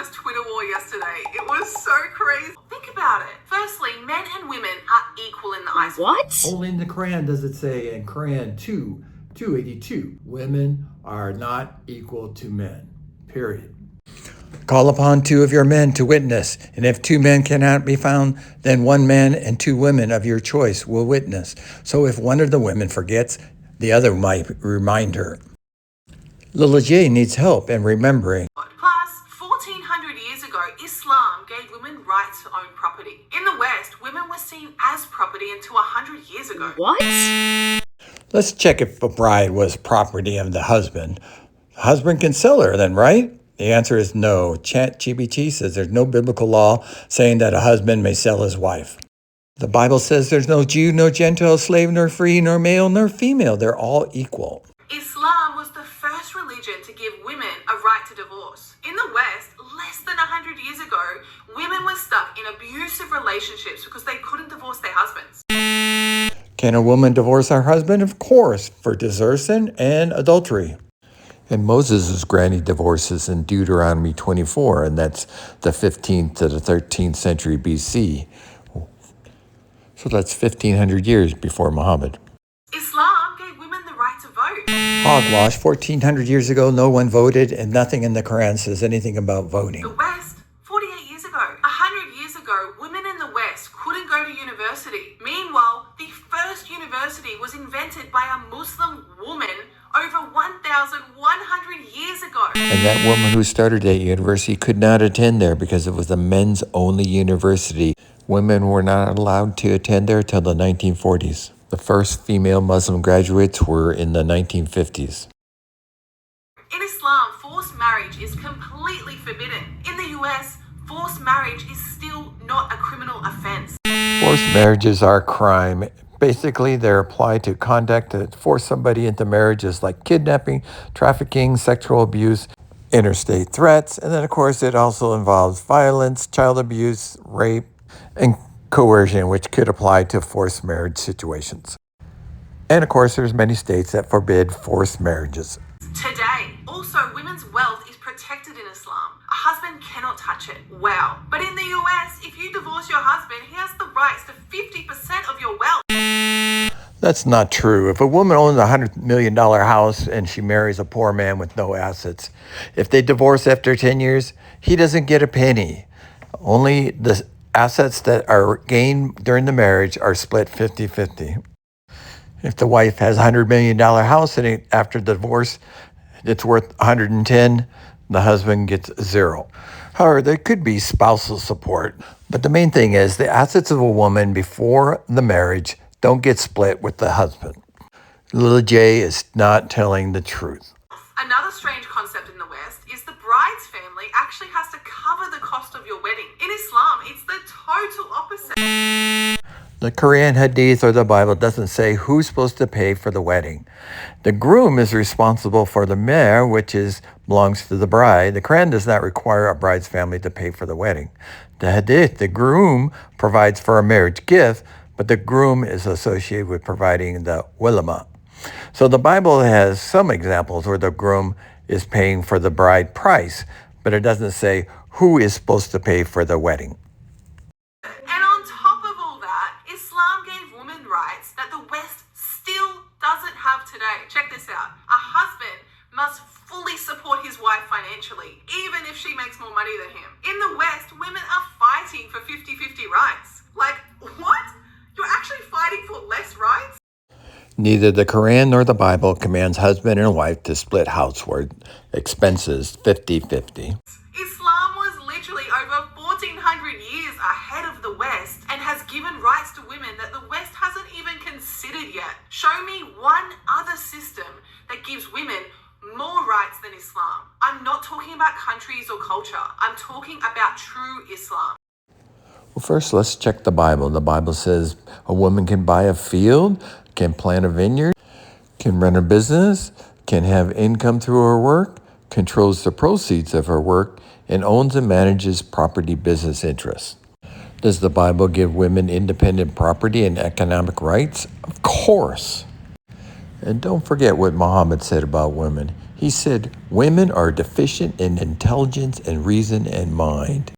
first Twitter war yesterday. It was so crazy. Think about it. Firstly, men and women are equal in the eyes. What? Only in the Quran does it say in Quran 282, women are not equal to men, period. Call upon 2 of your men to witness, and if 2 men cannot be found, then 1 man and 2 women of your choice will witness. So if one of the women forgets, the other might remind her. Little J needs help in remembering. Plus, 1400 years ago, Islam gave women rights to own property. In the West, women were seen as property until 100 years ago. What? Let's check if a bride was property of the husband. The husband can sell her then, right? The answer is no. ChatGPT says there's no biblical law saying that a husband may sell his wife. The Bible says there's no Jew, no Gentile, slave, nor free, nor male, nor female. They're all equal. Islam was the first religion to give women a right to divorce. In the West, less than 100 years ago, women were stuck in abusive relationships because they couldn't divorce their husbands. Can a woman divorce her husband? Of course, for desertion and adultery. And Moses was granting divorces in Deuteronomy 24, and that's the 15th to the 13th century BC. So that's 1,500 years before Muhammad. Islam gave women the right to vote. Hogwash, 1,400 years ago, no one voted, and nothing in the Quran says anything about voting. The West, 48 years ago. 100 years ago, women in the West couldn't go to university. Meanwhile, the first university was invented by a Muslim woman over 1,100 years ago. And that woman who started that university could not attend there because it was a men's only university. Women were not allowed to attend there till the 1940s. The first female Muslim graduates were in the 1950s. In Islam, forced marriage is completely forbidden. In the US, forced marriage is still not a criminal offense. Forced marriages are a crime. Basically, they're applied to conduct that force somebody into marriages like kidnapping, trafficking, sexual abuse, interstate threats, and then, of course, it also involves violence, child abuse, rape, and coercion, which could apply to forced marriage situations. And, of course, there's many states that forbid forced marriages. Today, also, women's wealth is protected in Islam. A husband cannot touch it. Wow. But in the US, if you divorce your husband, he has the rights to 50% of your wealth. That's not true. If a woman owns a $100 million house and she marries a poor man with no assets, if they divorce after 10 years, he doesn't get a penny. Only the assets that are gained during the marriage are split 50-50. If the wife has a $100 million house and after the divorce, it's worth 110, the husband gets 0. However, there could be spousal support. But the main thing is the assets of a woman before the marriage don't get split with the husband. Little J is not telling the truth. Another strange concept in the West is the bride's family actually has to cover the cost of your wedding. In Islam, it's the total opposite. The Quran, Hadith, or the Bible doesn't say who's supposed to pay for the wedding. The groom is responsible for the mehr, which belongs to the bride. The Quran does not require a bride's family to pay for the wedding. The Hadith, the groom provides for a marriage gift, but the groom is associated with providing the walima. So the Bible has some examples where the groom is paying for the bride price, but it doesn't say who is supposed to pay for the wedding. And on top of all that, Islam gave women rights that the West still doesn't have today. Check this out. A husband must fully support his wife financially, even if she makes more money than him. In the West, women are fighting for 50-50 rights. Like, what? You're actually fighting for less rights? Neither the Quran nor the Bible commands husband and wife to split household expenses 50-50. Islam was literally over 1,400 years ahead of the West and has given rights to women that the West hasn't even considered yet. Show me one other system that gives women more rights than Islam. I'm not talking about countries or culture. I'm talking about true Islam. Well, first, let's check the Bible. The Bible says a woman can buy a field, can plant a vineyard, can run a business, can have income through her work, controls the proceeds of her work, and owns and manages property business interests. Does the Bible give women independent property and economic rights? Of course. And don't forget what Muhammad said about women. He said, women are deficient in intelligence and reason and mind.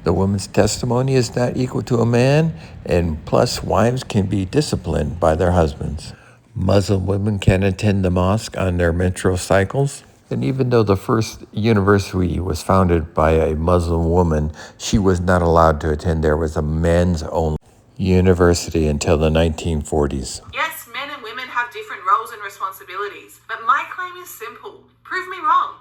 The woman's testimony is not equal to a man, and plus, wives can be disciplined by their husbands. Muslim women can attend the mosque on their menstrual cycles. And even though the first university was founded by a Muslim woman, she was not allowed to attend. There was a men's only university until the 1940s. Yes, men and women have different roles and responsibilities, but my claim is simple. Prove me wrong.